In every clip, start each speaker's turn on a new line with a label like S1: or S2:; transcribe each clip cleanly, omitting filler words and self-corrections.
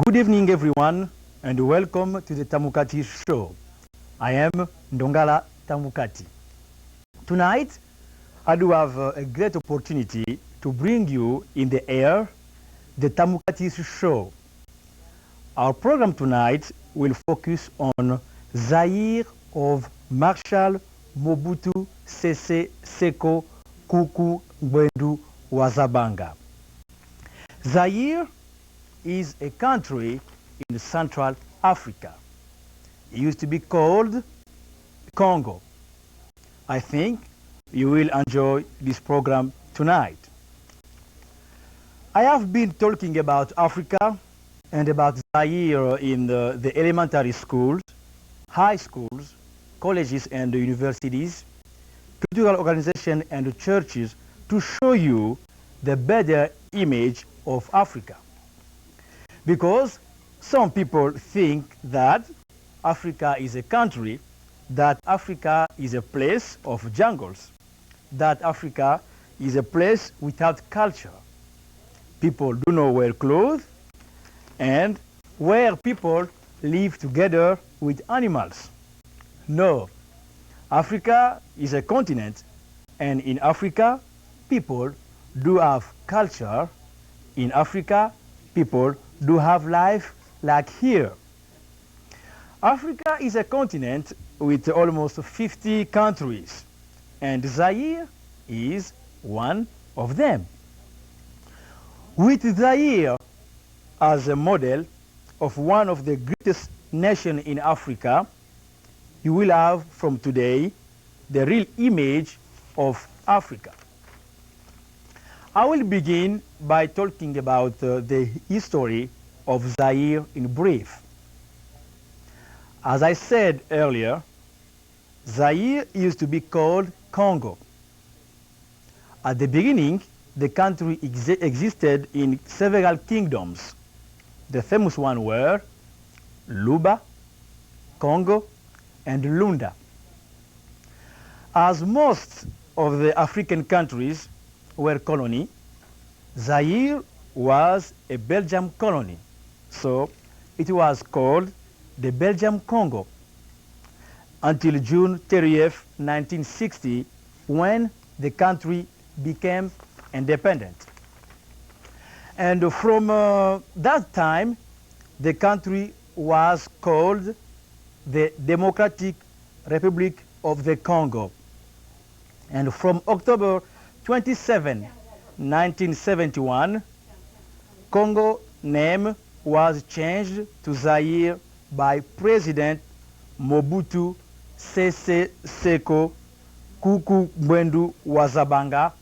S1: Good evening, everyone, and welcome to the Tamukati Show. I am Ndongala Tamukati. Tonight, I do have a great opportunity to bring you in the air the Tamukati Show. Our program tonight will focus on Zaire of Marshal Mobutu Sese Seko Kuku Ngbendu Wazabanga. Zaire is a country in Central Africa. It used to be called Congo. I think you will enjoy this program tonight. I have been talking about Africa and about Zaire in the elementary schools, high schools, colleges and universities, cultural organizations and churches to show you the better image of Africa. Because some people think that Africa is a country, that Africa is a place of jungles, that Africa is a place without culture. People do not wear clothes, and where people live together with animals. No, Africa is a continent, and in Africa, people do have culture. In Africa, people do have life like here. Africa is a continent with almost 50 countries, and Zaire is one of them. With Zaire as a model of one of the greatest nations in Africa, you will have from today the real image of Africa. I will begin by talking about the history of Zaire in brief. As I said earlier, Zaire used to be called Congo. At the beginning, the country existed in several kingdoms. The famous ones were Luba, Congo, and Lunda. As most of the African countries were colony, Zaire was a Belgian colony, so it was called the Belgian Congo until June 30th, 1960, when the country became independent. And from that time, the country was called the Democratic Republic of the Congo. And from October 27, 1971, Congo name was changed to Zaire by President Mobutu Sese Seko Kuku Ngbendu Wazabanga,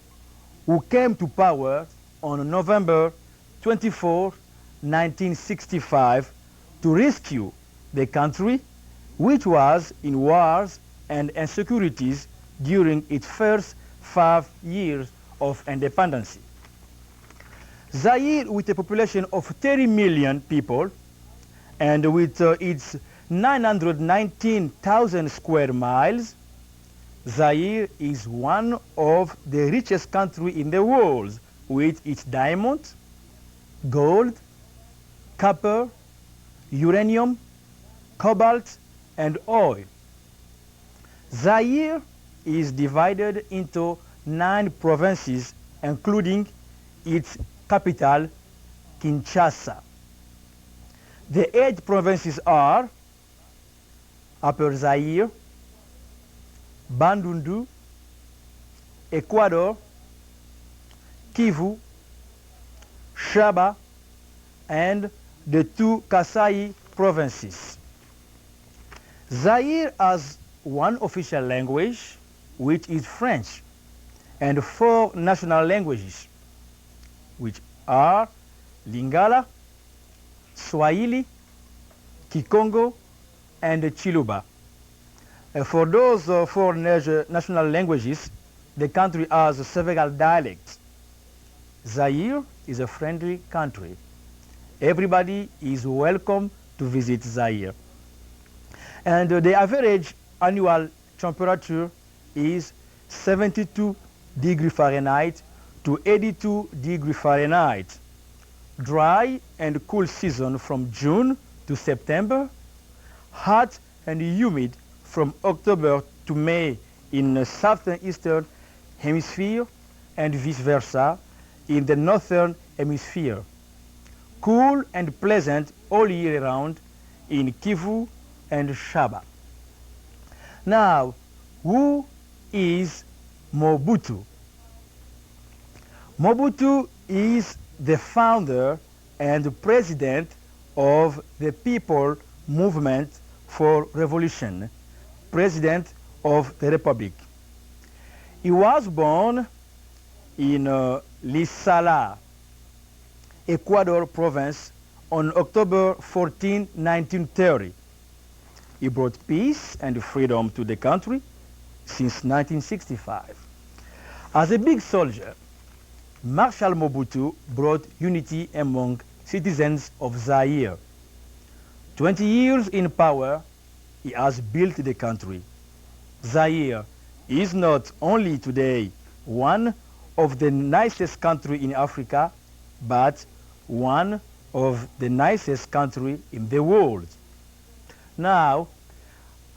S1: who came to power on November 24, 1965, to rescue the country, which was in wars and insecurities during its first 5 years of independence. Zaire, with a population of 30 million people and with its 919,000 square miles, Zaire is one of the richest countries in the world, with its diamonds, gold, copper, uranium, cobalt, and oil. Zaire is divided into 9 provinces, including its capital, Kinshasa. The 8 provinces are Upper Zaire, Bandundu, Ecuador, Kivu, Shaba, and the 2 Kasai provinces. Zaire has one official language, which is French, and 4 national languages, which are Lingala, Swahili, Kikongo, and Chiluba. For those 4 national languages, the country has several dialects. Zaire is a friendly country. Everybody is welcome to visit Zaire. And the average annual temperature is 72 degrees Fahrenheit to 82 degrees Fahrenheit. dry and cool season from June to September, hot and humid from October to May in the southeastern hemisphere and vice versa in the northern hemisphere. Cool and pleasant all year round in Kivu and Shaba. Now, who is Mobutu? Mobutu is the founder and president of the People Movement for Revolution, president of the Republic. He was born in Lisala, Ecuador province on October 14, 1930. He brought peace and freedom to the country since 1965. As a big soldier, Marshal Mobutu brought unity among citizens of Zaire. 20 years in power, he has built the country. Zaire is not only today one of the nicest countries in Africa, but one of the nicest countries in the world. Now,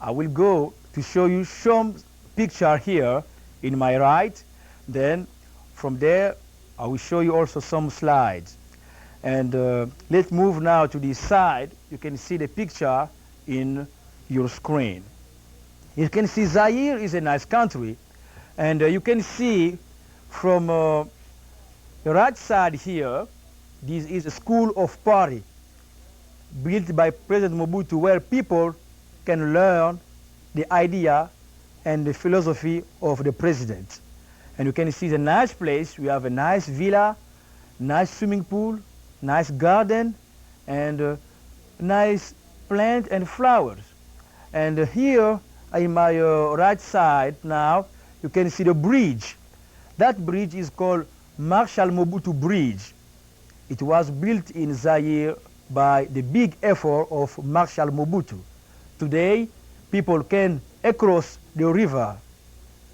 S1: I will go to show you some picture here in my right. Then from there, I will show you also some slides. And let's move now to the side. You can see the picture in your screen. You can see Zaire is a nice country. And you can see from the right side here, this is a school of Paris built by President Mobutu, where people can learn the idea and the philosophy of the president. And you can see the nice place. We have a nice villa, nice swimming pool, nice garden, and nice plant and flowers. And here in my right side now, you can see the bridge. That bridge is called Marshal Mobutu Bridge. It was built in Zaire by the big effort of Marshal Mobutu. Today, people can cross the river,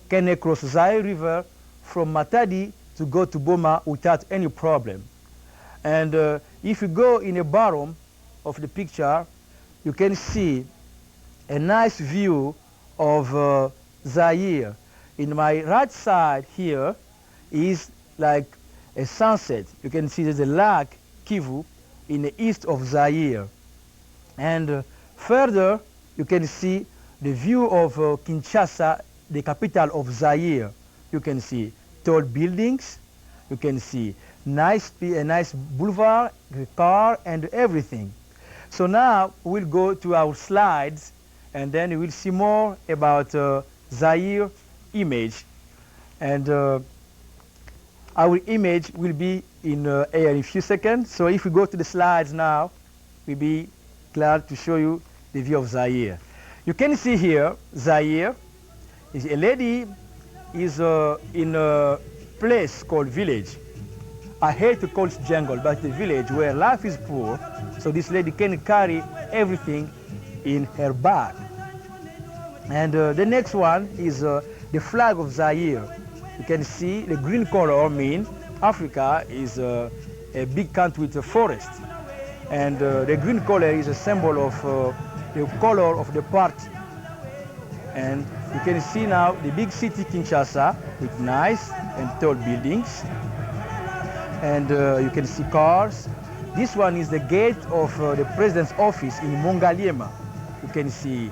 S1: can cross Zaire River from Matadi to go to Boma without any problem. And if you go in the bottom of the picture, you can see a nice view of Zaire. In my right side here is like a sunset. You can see there's a lake, Kivu, in the east of Zaire. And further, you can see the view of Kinshasa, the capital of Zaire. You can see tall buildings, you can see a nice boulevard, the car, and everything. So now we'll go to our slides, and then we will see more about Zaire image. And our image will be in a few seconds. So if we go to the slides now, we'll be glad to show you the view of Zaire. You can see here, Zaire is a lady is in a place called village. I hate to call it jungle, but the village where life is poor, so this lady can carry everything in her bag. And the next one is the flag of Zaire. You can see the green color mean Africa is a big country with a forest. And the green color is a symbol of the color of the party. And you can see now the big city Kinshasa with nice and tall buildings. And you can see cars. This one is the gate of the president's office in Mongaliema. You can see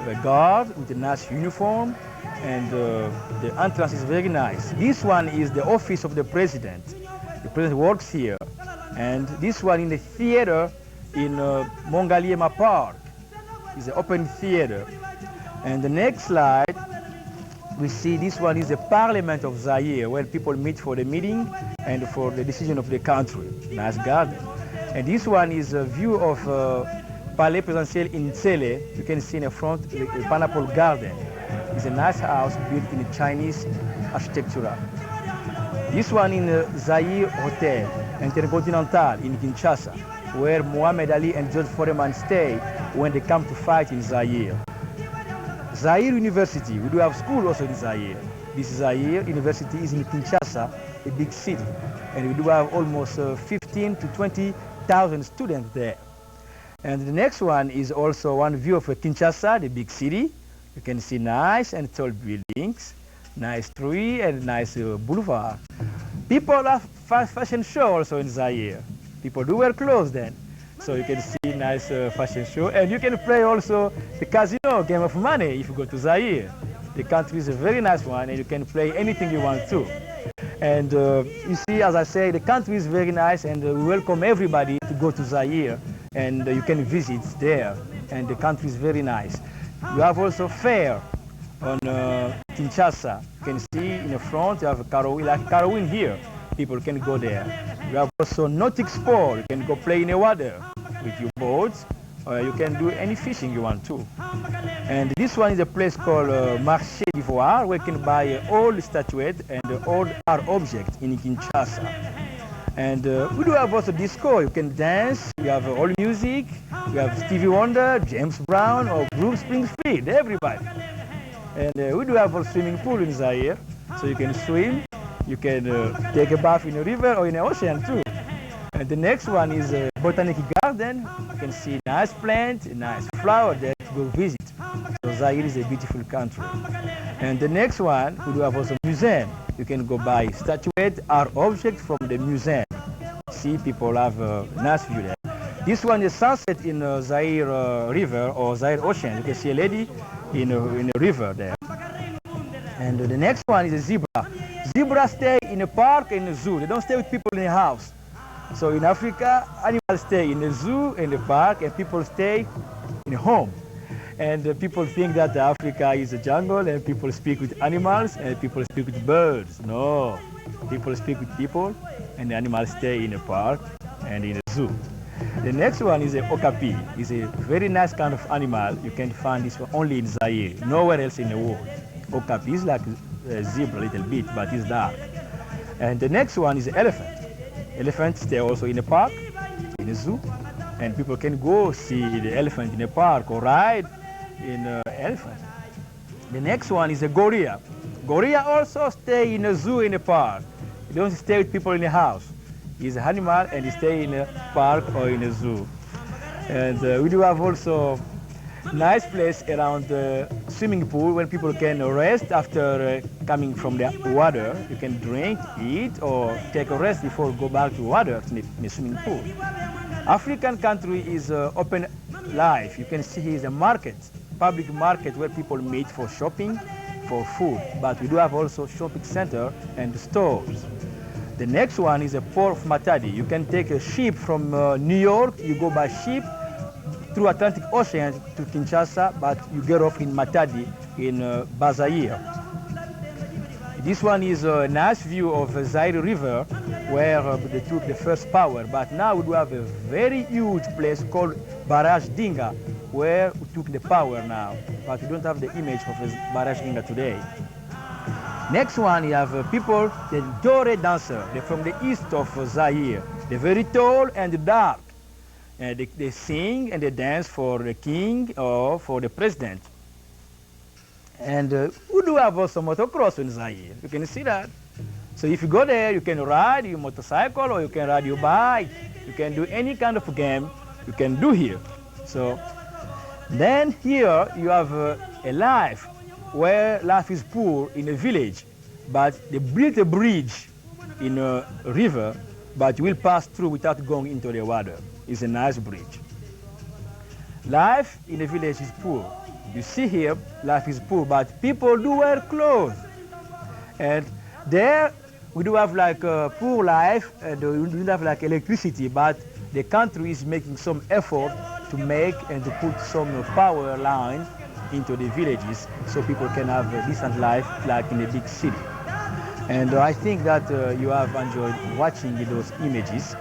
S1: a guard with a nice uniform, and the entrance is very nice. This one is the office of the president. The president works here. And this one in the theater in Mongaliema Park is an open theater. And the next slide, we see this one is the Parliament of Zaire, where people meet for the meeting and for the decision of the country. Nice garden. And this one is a view of Palais Presidentiel in Tsele. You can see in the front the Pineapple Garden. It's a nice house built in the Chinese architecture. This one in the Zaire Hotel Intercontinental in Kinshasa, where Muhammad Ali and George Foreman stay when they come to fight in Zaire. Zaire University, we do have school also in Zaire. This Zaire University is in Kinshasa, a big city. And we do have almost 15 to 20,000 students there. And the next one is also one view of Kinshasa, the big city. You can see nice and tall buildings, nice tree and nice boulevard. People have fashion show also in Zaire. People do wear clothes then. So you can see nice fashion show. And you can play also the casino, game of money, if you go to Zaire. The country is a very nice one, and you can play anything you want to. And you see, as I say, the country is very nice, and we welcome everybody to go to Zaire, and you can visit there. And the country is very nice. You have also fair on Kinshasa. You can see in the front, you have a Carouin, like Carouin here. People can go there. You have also nautic sport. You can go play in the water with your boats, or you can do any fishing you want to. And this one is a place called Marché d'Ivoire, where you can buy old statuettes and old art objects in Kinshasa. And we do have also disco. You can dance. You have all music. You have Stevie Wonder, James Brown, or Bruce Springsteen, everybody. And we do have a swimming pool in Zaire, so you can swim. You can take a bath in a river or in the ocean too. And the next one is a botanic garden. You can see nice plants, nice flowers there to go visit. So Zaire is a beautiful country. And the next one, we do have also a museum. You can go buy statuettes, art objects from the museum. See, people have a nice view there. This one is sunset in Zaire River or Zaire Ocean. You can see a lady in a river there. And the next one is a zebra. Zebras stay in a park and a zoo. They don't stay with people in a house. So in Africa, animals stay in the zoo, in the park, and people stay in a home. And people think that Africa is a jungle, and people speak with animals, and people speak with birds. No, people speak with people, and the animals stay in a park and in a zoo. The next one is a okapi. It's a very nice kind of animal. You can find this one only in Zaire, nowhere else in the world. Okapi is like a zebra a little bit, but it's dark. And the next one is an elephant. Elephants stay also in a park, in a zoo, and people can go see the elephant in a park or ride in an elephant. The next one is a gorilla. Gorilla also stay in a zoo, in a park. They don't stay with people in a house. He's an animal and he stay in a park or in a zoo. And we do have also nice place around the swimming pool where people can rest after coming from the water. You can drink, eat, or take a rest before go back to water in the swimming pool. African country is open life. You can see here is a market, public market where people meet for shopping, for food. But we do have also shopping center and stores. The next one is a port of Matadi. You can take a ship from New York. You go by ship through Atlantic Ocean to Kinshasa, but you get off in Matadi in Zaire. This one is a nice view of the Zaire River where they took the first power, but now we do have a very huge place called Barrage Dinga where we took the power now, but we don't have the image of the Barrage Dinga today. Next one, you have people, the Dore dancer. They're from the east of Zaire. They're very tall and dark. They sing and they dance for the king or for the president. And we do have also motocross in Zaire. You can see that. So if you go there, you can ride your motorcycle or you can ride your bike. You can do any kind of game you can do here. So then here you have a life where life is poor in a village, but they built a bridge in a river, but you will pass through without going into the water. It's a nice bridge. Life in the village is poor. You see here, life is poor, but people do wear clothes. And there, we do have like a poor life, and we do have like electricity, but the country is making some effort to make and to put some power lines into the villages so people can have a decent life like in a big city. And I think that you have enjoyed watching those images.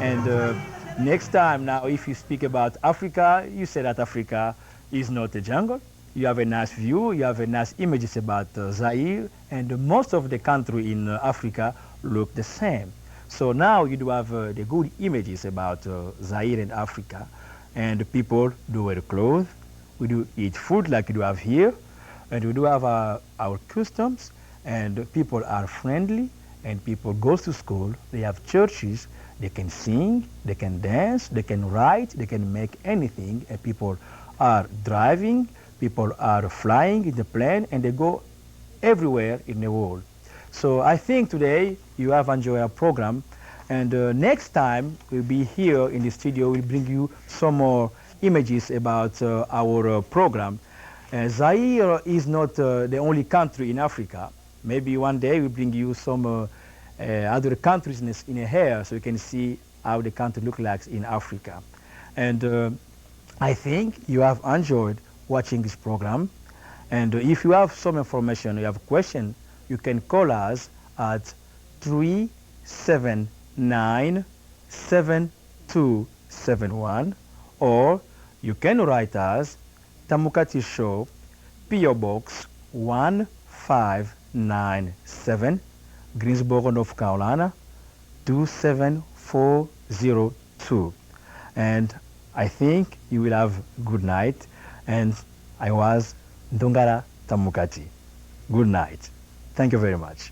S1: And next time now, if you speak about Africa, you say that Africa is not a jungle. You have a nice view, you have a nice images about Zaire, and most of the country in Africa look the same. So now you do have the good images about Zaire and Africa, and people do wear clothes, we do eat food like you do have here, and we do have our customs, and people are friendly, and people go to school, they have churches, they can sing, they can dance, they can write, they can make anything, and people are driving, people are flying in the plane, and they go everywhere in the world. So I think today you have enjoyed our program, and next time we'll be here in the studio, we'll bring you some more images about our program. Zaire is not the only country in Africa. Maybe one day we'll bring you some other countries in here so you can see how the country looks like in Africa. And I think you have enjoyed watching this program. And if you have some information, you have a question, you can call us at 379-7271, or you can write us Tamukati Show, P.O. Box 1597, Greensboro, North Carolina 27402. And I think you will have good night. And I was Ndongala Tamukati. Good night. Thank you very much.